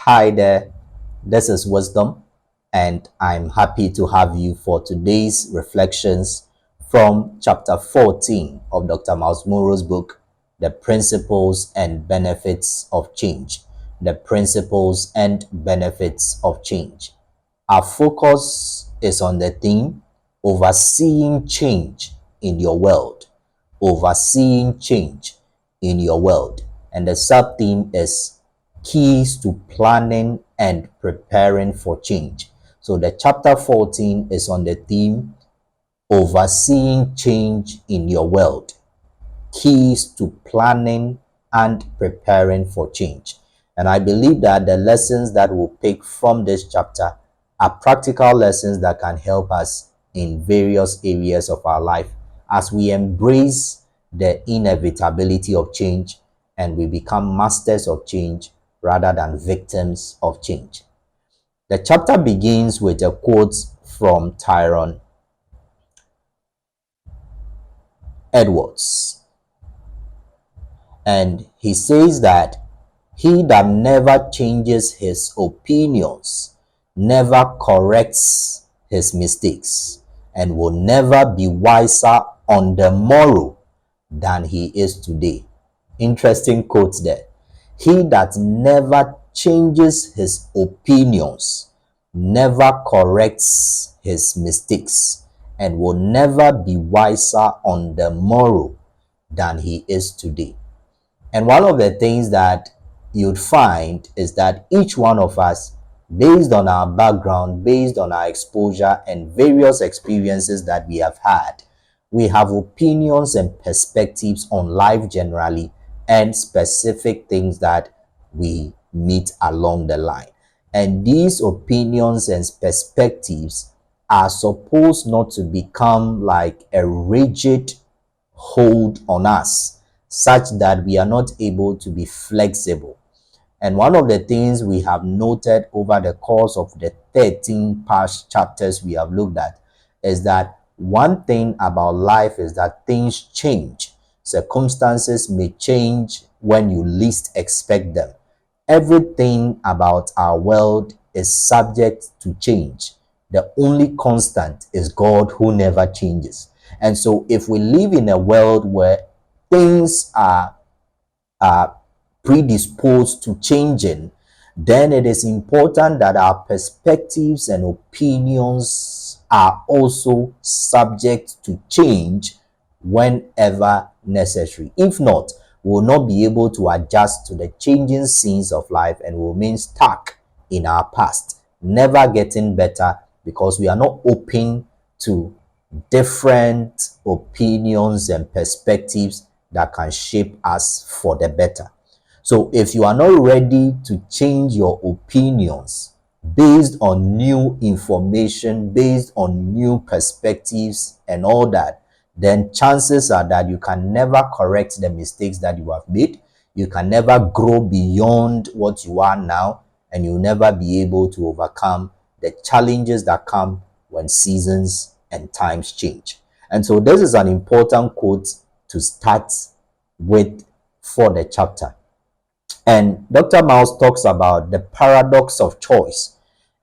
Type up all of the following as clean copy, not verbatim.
Hi there, this is Wisdom, and I'm happy to have you for today's reflections from chapter 14 of Dr. Myles Munroe's book, The Principles and Benefits of Change. The Principles and Benefits of Change. Our focus is on the theme overseeing change in your world. Overseeing change in your world. And the sub theme is keys to planning and preparing for change. So the chapter 14 is on the theme overseeing change in your world, keys to planning and preparing for change. And I believe that the lessons that we'll pick from this chapter are practical lessons that can help us in various areas of our life as we embrace the inevitability of change and we become masters of change rather than victims of change. The chapter begins with a quote from Tyrone Edwards, and he says that he that never changes his opinions never corrects his mistakes and will never be wiser on the morrow than he is today. Interesting quote there. He that never changes his opinions never corrects his mistakes and will never be wiser on the morrow than he is today. And one of the things that you'd find is that each one of us, based on our background, based on our exposure and various experiences that we have had, we have opinions and perspectives on life generally and specific things that we meet along the line. And these opinions and perspectives are supposed not to become like a rigid hold on us, such that we are not able to be flexible. And one of the things we have noted over the course of the 13 past chapters we have looked at is that one thing about life is that things change. Circumstances may change when you least expect them. Everything about our world is subject to change. The only constant is God, who never changes. And so if we live in a world where things are predisposed to changing, then it is important that our perspectives and opinions are also subject to change whenever necessary. If not, we will not be able to adjust to the changing scenes of life and will remain stuck in our past, never getting better because we are not open to different opinions and perspectives that can shape us for the better. So if you are not ready to change your opinions based on new information, based on new perspectives and all that, then chances are that you can never correct the mistakes that you have made. You can never grow beyond what you are now, and you'll never be able to overcome the challenges that come when seasons and times change. And so this is an important quote to start with for the chapter. And Dr. Myles talks about the paradox of choice.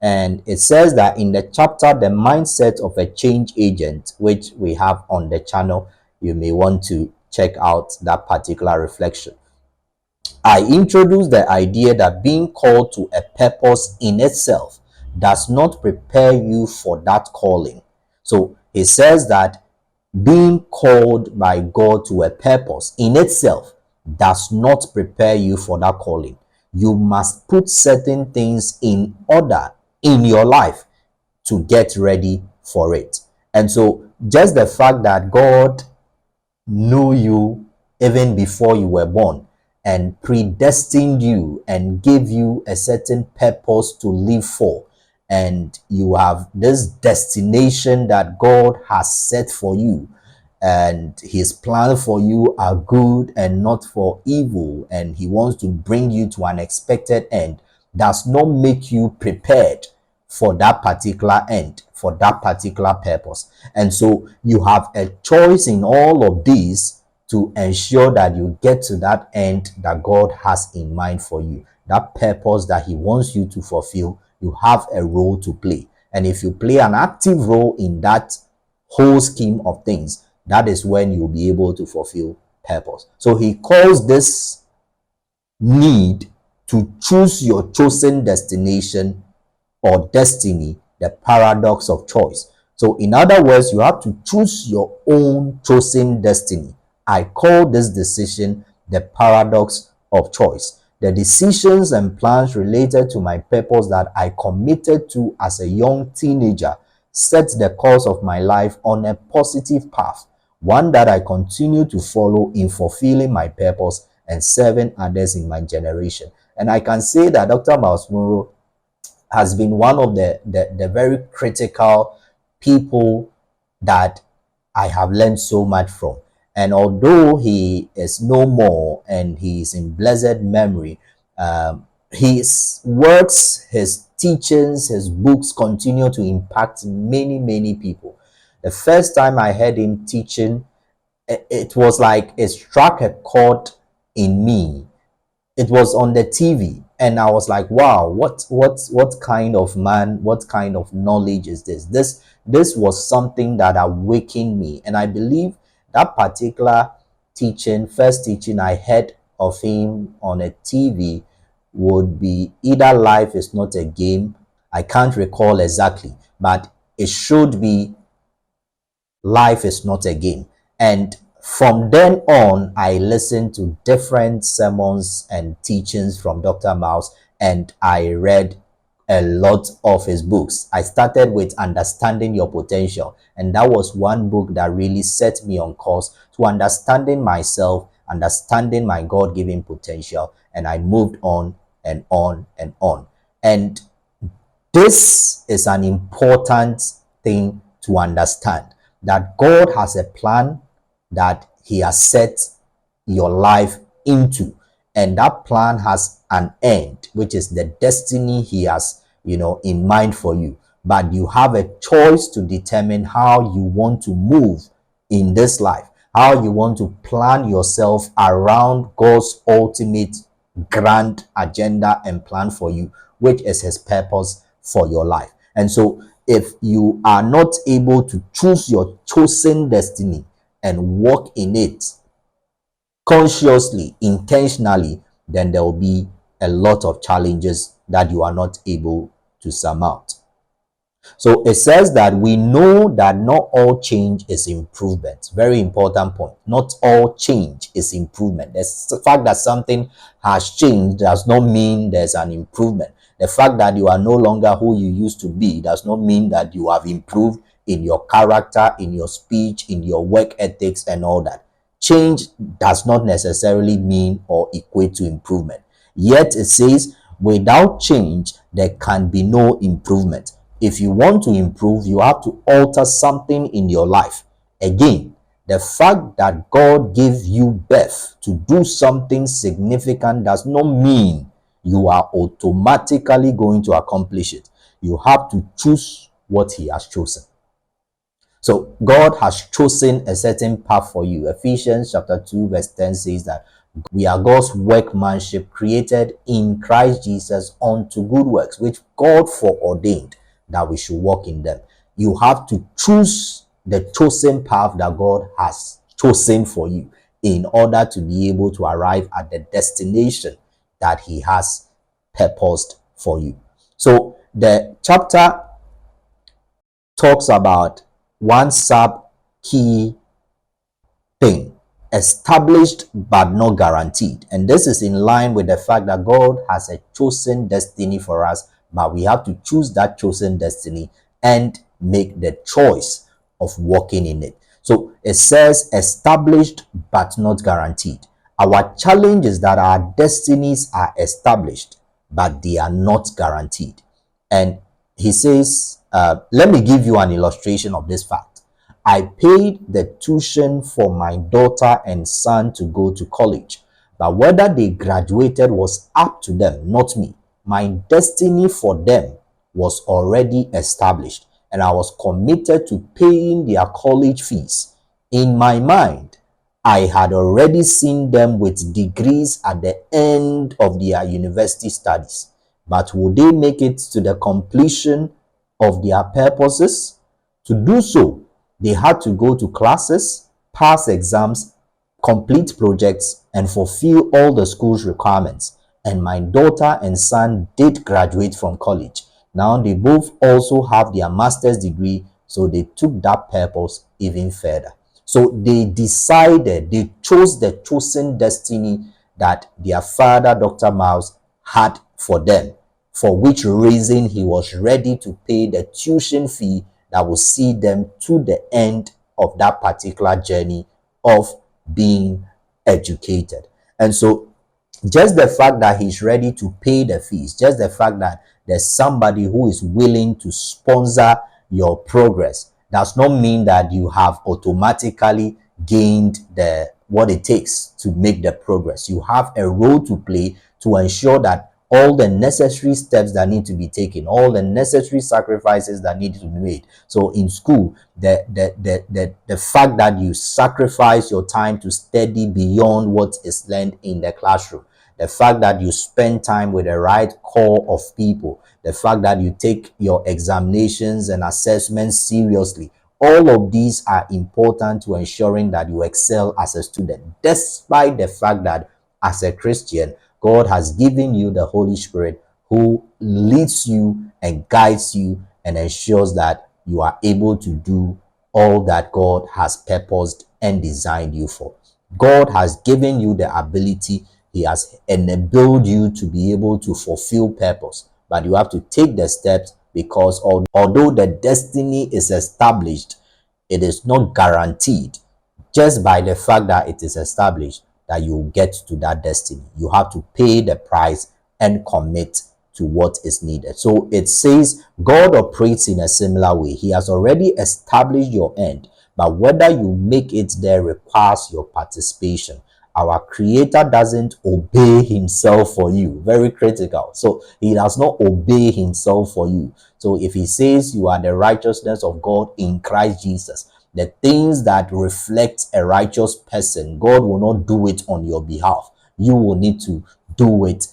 And it says that in the chapter, the mindset of a change agent, which we have on the channel, you may want to check out that particular reflection. I introduced the idea that being called to a purpose in itself does not prepare you for that calling. So he says that being called by God to a purpose in itself does not prepare you for that calling. You must put certain things in order in your life to get ready for it. And so just the fact that God knew you even before you were born and predestined you and gave you a certain purpose to live for, and you have this destination that God has set for you, and his plans for you are good and not for evil, and he wants to bring you to an expected end, does not make you prepared for that particular end, for that particular purpose. And so you have a choice in all of these to ensure that you get to that end that God has in mind for you. that purpose that he wants you to fulfill, you have a role to play. And if you play an active role in that whole scheme of things, that is when you'll be able to fulfill purpose. So he calls this need to choose your chosen destination or destiny the paradox of choice. So, in other words, you have to choose your own chosen destiny. I call this decision the paradox of choice. The decisions and plans related to my purpose that I committed to as a young teenager set the course of my life on a positive path, one that I continue to follow in fulfilling my purpose and serving others in my generation. And I can say that Dr. Myles Munroe has been one of the very critical people that I have learned so much from. And although he is no more and he is in blessed memory, his works, his teachings, his books continue to impact many, many people. The first time I heard him teaching, it was like it struck a chord in me. It was on the TV, and I was like, wow, what kind of man, what kind of knowledge is this? This was something that awakened me. And I believe that particular teaching, first teaching I heard of him on a TV, would be either Life is Not a Game. I can't recall exactly, but it should be Life is Not a Game. And from then on, I listened to different sermons and teachings from Dr. Myles, and I read a lot of his books. I started with Understanding Your Potential, and that was one book that really set me on course to understanding myself, understanding my God-given potential, and I moved on and on and on. And this is an important thing to understand, that God has a plan that he has set your life into, and that plan has an end, which is the destiny he has, in mind for you. But you have a choice to determine how you want to move in this life, how you want to plan yourself around God's ultimate grand agenda and plan for you, which is his purpose for your life. And so if you are not able to choose your chosen destiny and walk in it consciously, intentionally, then there will be a lot of challenges that you are not able to surmount. So it says that we know that not all change is improvement. Very important point. Not all change is improvement. The fact that something has changed does not mean there's an improvement. The fact that you are no longer who you used to be does not mean that you have improved in your character, in your speech, in your work ethics, and all that. Change does not necessarily mean or equate to improvement. Yet it says, without change, there can be no improvement. If you want to improve, you have to alter something in your life. Again, the fact that God gave you birth to do something significant does not mean you are automatically going to accomplish it. You have to choose what he has chosen. So God has chosen a certain path for you. Ephesians chapter 2 verse 10 says that we are God's workmanship, created in Christ Jesus unto good works, which God foreordained that we should walk in them. You have to choose the chosen path that God has chosen for you in order to be able to arrive at the destination that he has purposed for you. So the chapter talks about one sub key thing: established but not guaranteed. And this is in line with the fact that God has a chosen destiny for us, but we have to choose that chosen destiny and make the choice of walking in it. So it says established but not guaranteed. Our challenge is that our destinies are established, but they are not guaranteed. And he says, let me give you an illustration of this fact. I paid the tuition for my daughter and son to go to college, but whether they graduated was up to them, not me. My destiny for them was already established, and I was committed to paying their college fees. In my mind, I had already seen them with degrees at the end of their university studies. But would they make it to the completion of their purposes? To do so, they had to go to classes, pass exams, complete projects, and fulfill all the school's requirements. And my daughter and son did graduate from college. Now they both also have their master's degree, so they took that purpose even further. So they decided, they chose the chosen destiny that their father, Dr. Myles, had for them, for which reason he was ready to pay the tuition fee that will see them to the end of that particular journey of being educated. And so just the fact that he's ready to pay the fees, just the fact that there's somebody who is willing to sponsor your progress, does not mean that you have automatically gained the what it takes to make the progress. You have a role to play to ensure that all the necessary steps that need to be taken, all the necessary sacrifices that need to be made. So in school, the fact that you sacrifice your time to study beyond what is learned in the classroom, the fact that you spend time with the right core of people, the fact that you take your examinations and assessments seriously, all of these are important to ensuring that you excel as a student, despite the fact that as a Christian, God has given you the Holy Spirit who leads you and guides you and ensures that you are able to do all that God has purposed and designed you for. God has given you the ability, He has enabled you to be able to fulfill purpose, but you have to take the steps, because although the destiny is established, it is not guaranteed just by the fact that it is established that you get to that destiny. You have to pay the price and commit to what is needed. So it says God operates in a similar way. He has already established your end, but whether you make it there requires your participation. Our Creator doesn't obey Himself for you. Very critical. So He does not obey Himself for you. So if He says you are the righteousness of God in Christ Jesus, the things that reflect a righteous person, God will not do it on your behalf. You will need to do it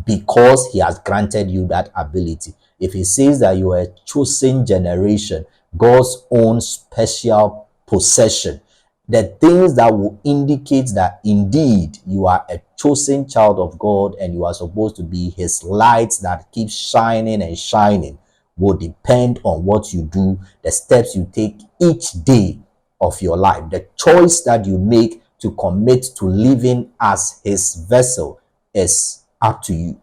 because He has granted you that ability. If He says that you are a chosen generation, God's own special possession, the things that will indicate that indeed you are a chosen child of God and you are supposed to be His lights that keep shining and shining, will depend on what you do, the steps you take each day of your life, the choice that you make to commit to living as His vessel is up to you.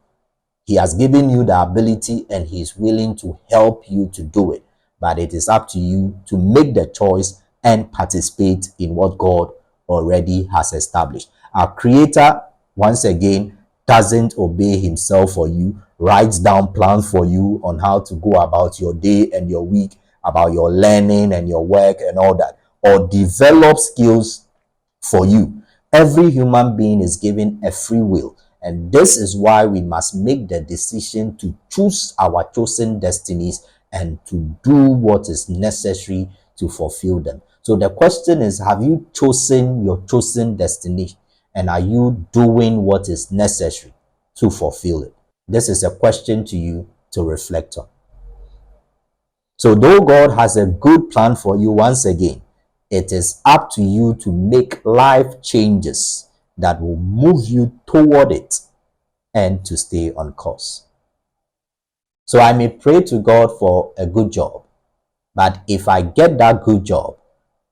He has given you the ability and He is willing to help you to do it, but it is up to you to make the choice and participate in what God already has established. Our Creator, once again, doesn't obey Himself for you, writes down plans for you on how to go about your day and your week, about your learning and your work and all that, or develop skills for you. Every human being is given a free will, and this is why we must make the decision to choose our chosen destinies and to do what is necessary to fulfill them. So the question is, have you chosen your chosen destiny, and are you doing what is necessary to fulfill it? This is a question to you to reflect on. So though God has a good plan for you, once again, it is up to you to make life changes that will move you toward it and to stay on course. So I may pray to God for a good job, but if I get that good job,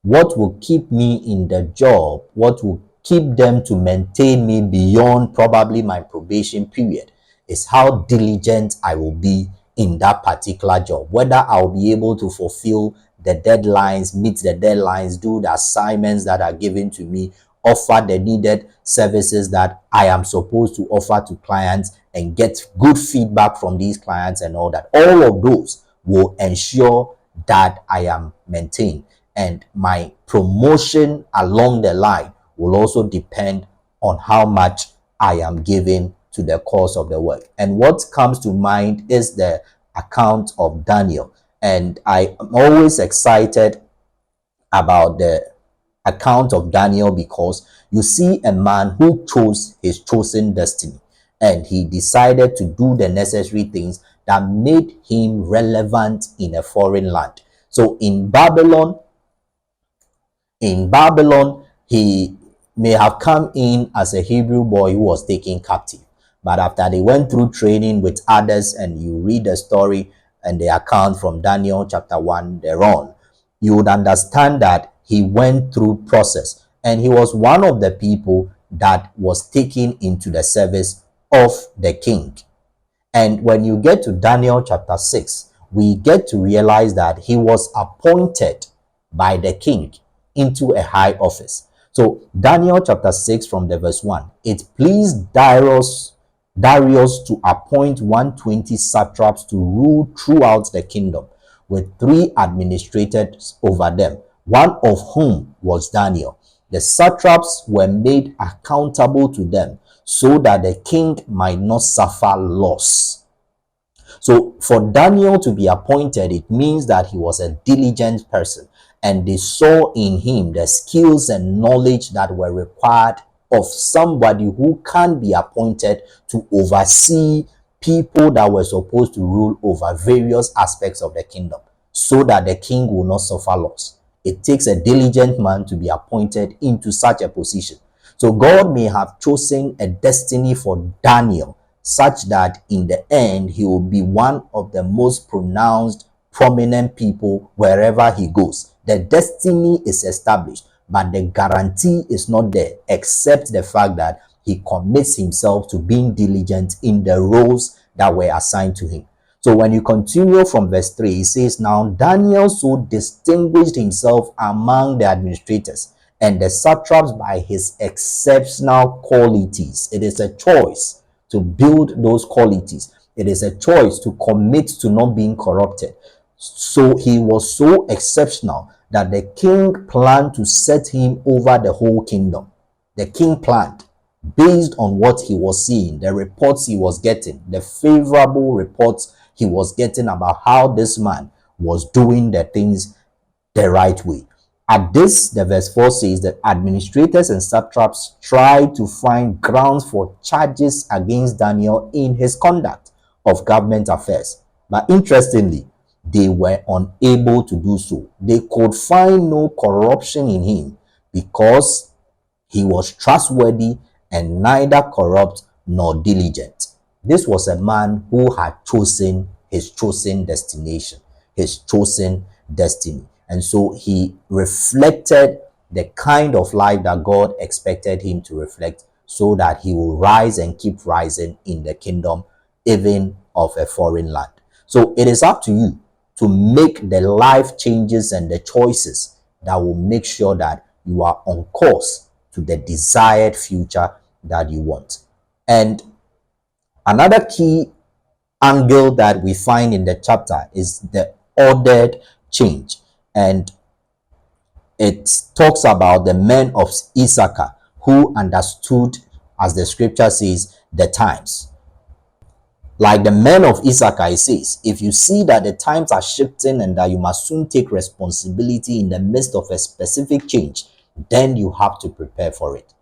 what will keep me in the job, what will keep them to maintain me beyond probably my probation period, is how diligent I will be in that particular job, whether I'll be able to fulfill the deadlines, meet the deadlines, do the assignments that are given to me, offer the needed services that I am supposed to offer to clients, and get good feedback from these clients and all that. All of those will ensure that I am maintained, and my promotion along the line will also depend on how much I am giving to the cause of the work. And what comes to mind is the account of Daniel. And I am always excited about the account of Daniel because you see a man who chose his chosen destiny, and he decided to do the necessary things that made him relevant in a foreign land. So in Babylon, he may have come in as a Hebrew boy who was taken captive. But after they went through training with others, and you read the story and the account from Daniel chapter 1 thereon, you would understand that he went through process, and he was one of the people that was taken into the service of the king. And when you get to Daniel chapter 6, we get to realize that he was appointed by the king into a high office. So Daniel chapter 6 from the verse 1, it pleased Darius to appoint 120 satraps to rule throughout the kingdom, with 3 administrators over them, one of whom was Daniel. The satraps were made accountable to them, so that the king might not suffer loss. So for Daniel to be appointed, it means that he was a diligent person, and they saw in him the skills and knowledge that were required of somebody who can be appointed to oversee people that were supposed to rule over various aspects of the kingdom, so that the king will not suffer loss. It takes a diligent man to be appointed into such a position. So God may have chosen a destiny for Daniel such that in the end he will be one of the most pronounced, prominent people wherever he goes. The destiny is established, but the guarantee is not there, except the fact that he commits himself to being diligent in the roles that were assigned to him. So when you continue from verse 3, it says, "Now Daniel so distinguished himself among the administrators and the satraps by his exceptional qualities." It is a choice to build those qualities. It is a choice to commit to not being corrupted. So he was so exceptional that the king planned to set him over the whole kingdom. The king planned, based on what he was seeing, the reports he was getting, the favorable reports he was getting about how this man was doing the things the right way. At this, the verse 4 says that administrators and satraps tried to find grounds for charges against Daniel in his conduct of government affairs. But interestingly, they were unable to do so. They could find no corruption in him because he was trustworthy and neither corrupt nor diligent. This was a man who had chosen his chosen destination, his chosen destiny. And so he reflected the kind of life that God expected him to reflect, so that he will rise and keep rising in the kingdom, even of a foreign land. So it is up to you to make the life changes and the choices that will make sure that you are on course to the desired future that you want. And another key angle that we find in the chapter is the ordered change. And it talks about the men of Issachar who understood, as the scripture says, the times. Like the men of Issachar, it says, if you see that the times are shifting and that you must soon take responsibility in the midst of a specific change, then you have to prepare for it.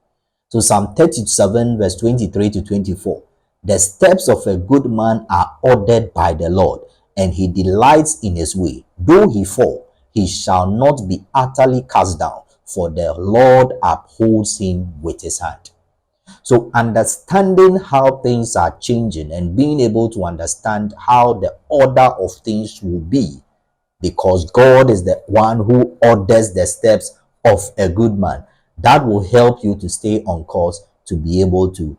So Psalm 37 verse 23 to 24, the steps of a good man are ordered by the Lord, and he delights in his way. Though he fall, he shall not be utterly cast down, for the Lord upholds him with his hand. So understanding how things are changing and being able to understand how the order of things will be, because God is the one who orders the steps of a good man, that will help you to stay on course, to be able to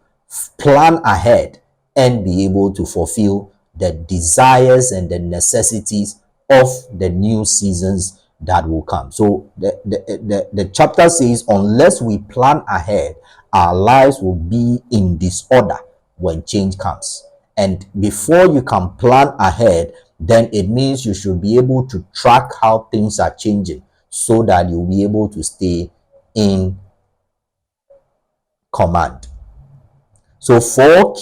plan ahead and be able to fulfill the desires and the necessities of the new seasons that will come. So the chapter says, unless we plan ahead, our lives will be in disorder when change comes. And before you can plan ahead, then it means you should be able to track how things are changing, so that you'll be able to stay in command. So four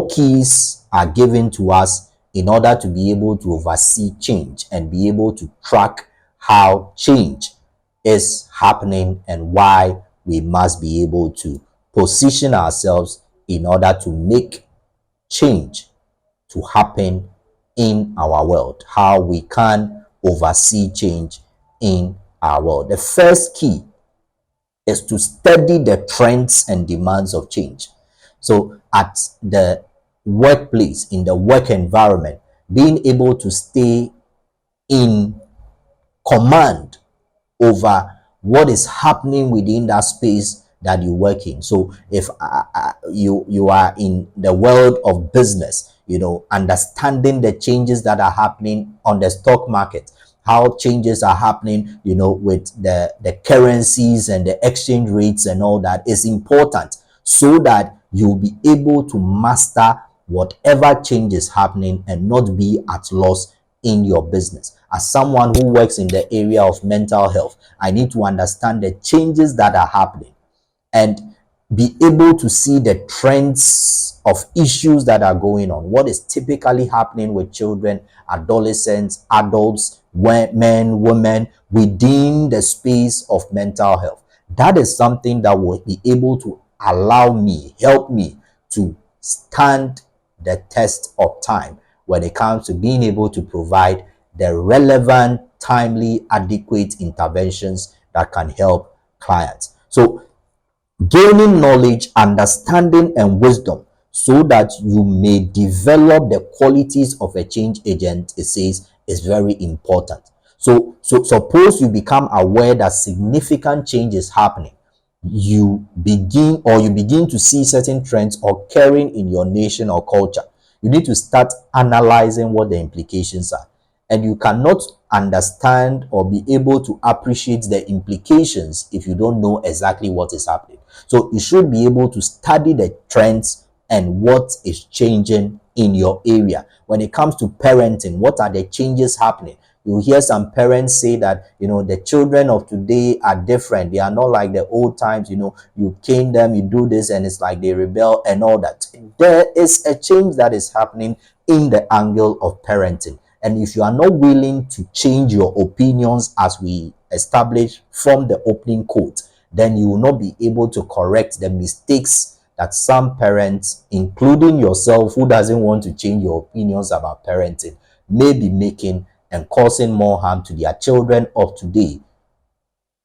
keys are given to us in order to be able to oversee change and be able to track how change is happening and why we must be able to position ourselves in order to make change to happen in our world, how we can oversee change in our world. The first key is to study the trends and demands of change. So at the workplace, in the work environment, being able to stay in command over what is happening within that space that you work in. So if you are in the world of business, understanding the changes that are happening on the stock market, how changes are happening, with the currencies and the exchange rates and all that is important, so that you'll be able to master whatever change is happening and not be at loss in your business. As someone who works in the area of mental health, I need to understand the changes that are happening and be able to see the trends of issues that are going on. What is typically happening with children, adolescents, adults, men, women within the space of mental health. That is something that will be able to help me to stand the test of time when it comes to being able to provide the relevant, timely, adequate interventions that can help clients. So gaining knowledge, understanding, and wisdom so that you may develop the qualities of a change agent, it says, is very important. So suppose you become aware that significant change is happening, you begin to see certain trends occurring in your nation or culture. You need to start analyzing what the implications are, and you cannot understand or be able to appreciate the implications if you don't know exactly what is happening. So you should be able to study the trends and what is changing in your area. When it comes to parenting, what are the changes happening? You hear some parents say that, the children of today are different. They are not like the old times, you cane them, you do this, and it's like they rebel and all that. There is a change that is happening in the angle of parenting. And if you are not willing to change your opinions as we established from the opening quote, then you will not be able to correct the mistakes that some parents, including yourself, who doesn't want to change your opinions about parenting, may be making and causing more harm to their children of today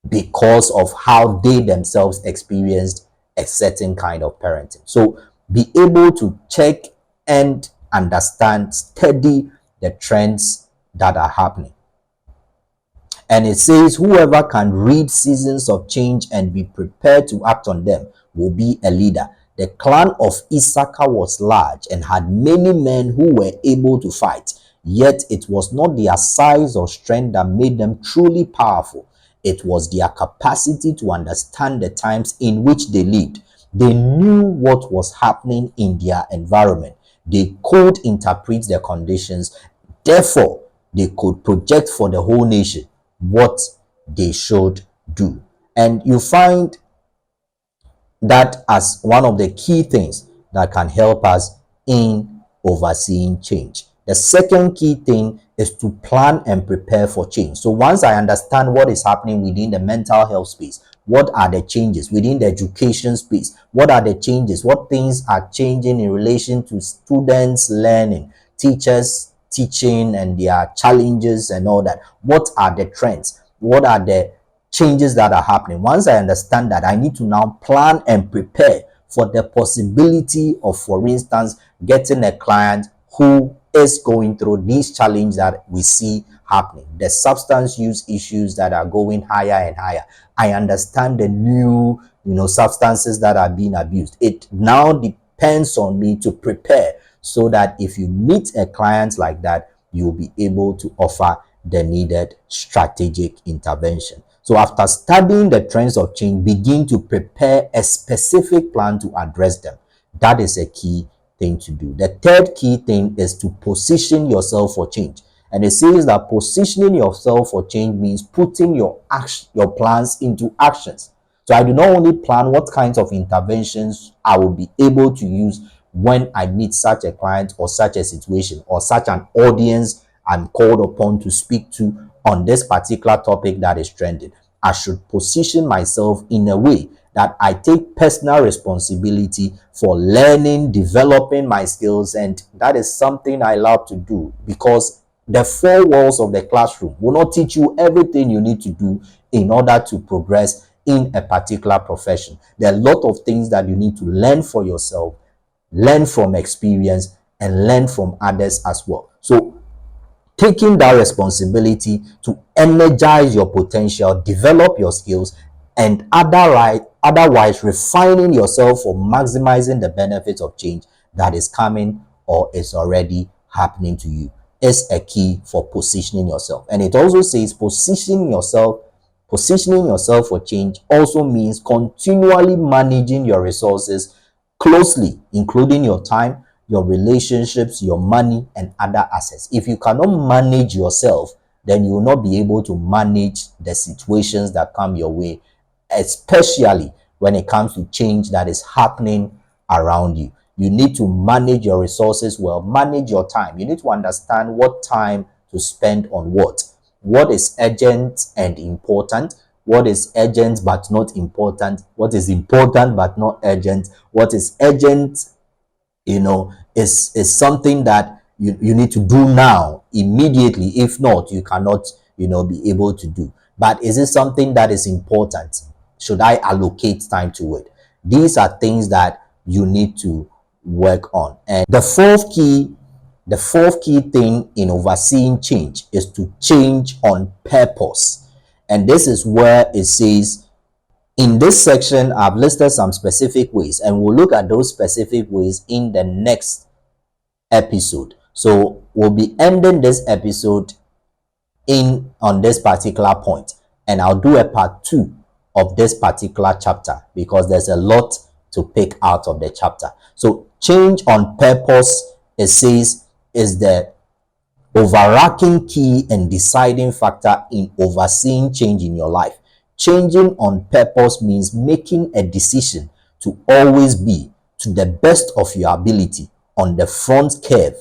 because of how they themselves experienced a certain kind of parenting. So be able to check and understand, study the trends that are happening. And it says, whoever can read seasons of change and be prepared to act on them will be a leader. The clan of Issachar was large and had many men who were able to fight. Yet it was not their size or strength that made them truly powerful. It was their capacity to understand the times in which they lived. They knew what was happening in their environment. They could interpret the conditions. Therefore, they could project for the whole nation what they should do. And you find that as one of the key things that can help us in overseeing change. The second key thing is to plan and prepare for change. So once I understand what is happening within the mental health space, what are the changes within the education space? What are the changes? What things are changing in relation to students learning, teachers teaching, and their challenges and all that? What are the trends? What are the changes that are happening? Once I understand that, I need to now plan and prepare for the possibility of, for instance, getting a client who is going through these challenges that we see happening, the substance use issues that are going higher and higher. I understand the new, substances that are being abused. It now depends on me to prepare so that if you meet a client like that, you'll be able to offer the needed strategic intervention. So after studying the trends of change, begin to prepare a specific plan to address them. That is a key thing to do. The third key thing is to position yourself for change. And it says that positioning yourself for change means putting your plans into actions. So I do not only plan what kinds of interventions I will be able to use when I meet such a client or such a situation or such an audience I'm called upon to speak to on this particular topic that is trending. I should position myself in a way that I take personal responsibility for learning, developing my skills, and that is something I love to do, because the four walls of the classroom will not teach you everything you need to do in order to progress in a particular profession. There are a lot of things that you need to learn for yourself, learn from experience, and learn from others as well. So taking that responsibility to energize your potential, develop your skills, and otherwise refining yourself for maximizing the benefits of change that is coming or is already happening to you is a key for positioning yourself. And it also says positioning yourself for change also means continually managing your resources closely, including your time, your relationships, your money, and other assets. If you cannot manage yourself, then you will not be able to manage the situations that come your way, especially when it comes to change that is happening around you. You need to manage your resources well, manage your time. You need to understand what time to spend on what is urgent and important, what is urgent but not important, what is important but not urgent, what is urgent, is something that you need to do now immediately. If not, you cannot be able to do. But is it something that is important? Should I allocate time to it? These are things that you need to work on. And the fourth key thing in overseeing change is to change on purpose. And this is where it says, in this section, I've listed some specific ways, and we'll look at those specific ways in the next episode. So we'll be ending this episode on this particular point, and I'll do a part 2 of this particular chapter because there's a lot to pick out of the chapter. So change on purpose, it says, is the overarching key and deciding factor in overseeing change in your life. Changing on purpose means making a decision to always be, to the best of your ability, on the front curve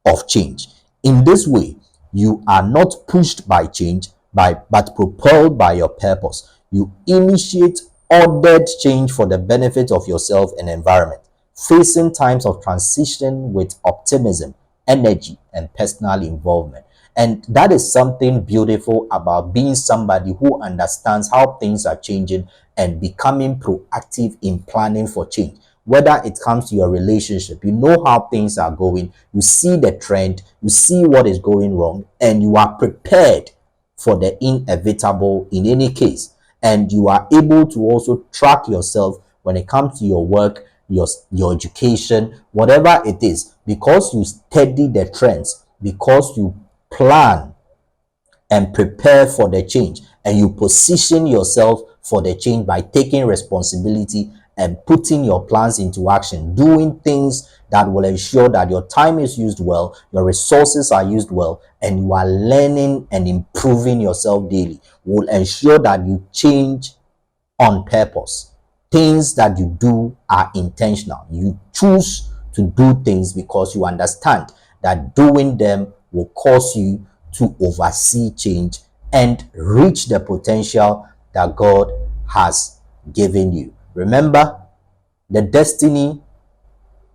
of change. In this way, you are not pushed by change, but propelled by your purpose. You initiate ordered change for the benefit of yourself and environment, facing times of transition with optimism, energy, and personal involvement. And that is something beautiful about being somebody who understands how things are changing and becoming proactive in planning for change. Whether it comes to your relationship, you know how things are going, you see the trend, you see what is going wrong, and you are prepared for the inevitable in any case. And you are able to also track yourself when it comes to your work, your education, whatever it is, because you study the trends, because you plan and prepare for the change, and you position yourself for the change by taking responsibility and putting your plans into action, doing things that will ensure that your time is used well, your resources are used well, and you are learning and improving yourself daily, will ensure that you change on purpose. Things that you do are intentional. You choose to do things because you understand that doing them will cause you to oversee change and reach the potential that God has given you. Remember, the destiny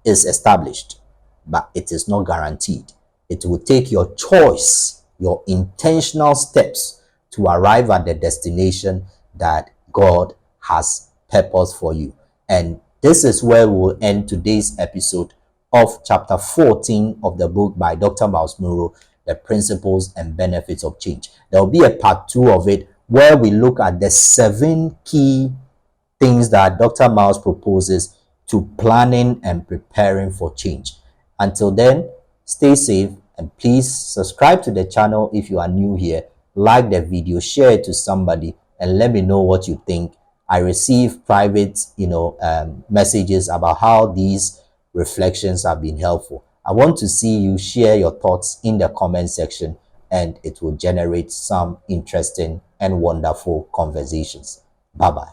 is established, but it is not guaranteed. It will take your choice, your intentional steps to arrive at the destination that God has purpose for you. And this is where we'll end today's episode of chapter 14 of the book by Dr. Myles Munroe, The Principles and Benefits of Change. There will be a part 2 of it where we look at the 7 key things that Dr. Myles proposes to planning and preparing for change. Until then, stay safe, and please subscribe to the channel if you are new here. Like the video, share it to somebody, and let me know what you think. I receive private messages about how these reflections have been helpful. I want to see you share your thoughts in the comment section, and it will generate some interesting and wonderful conversations. Bye bye.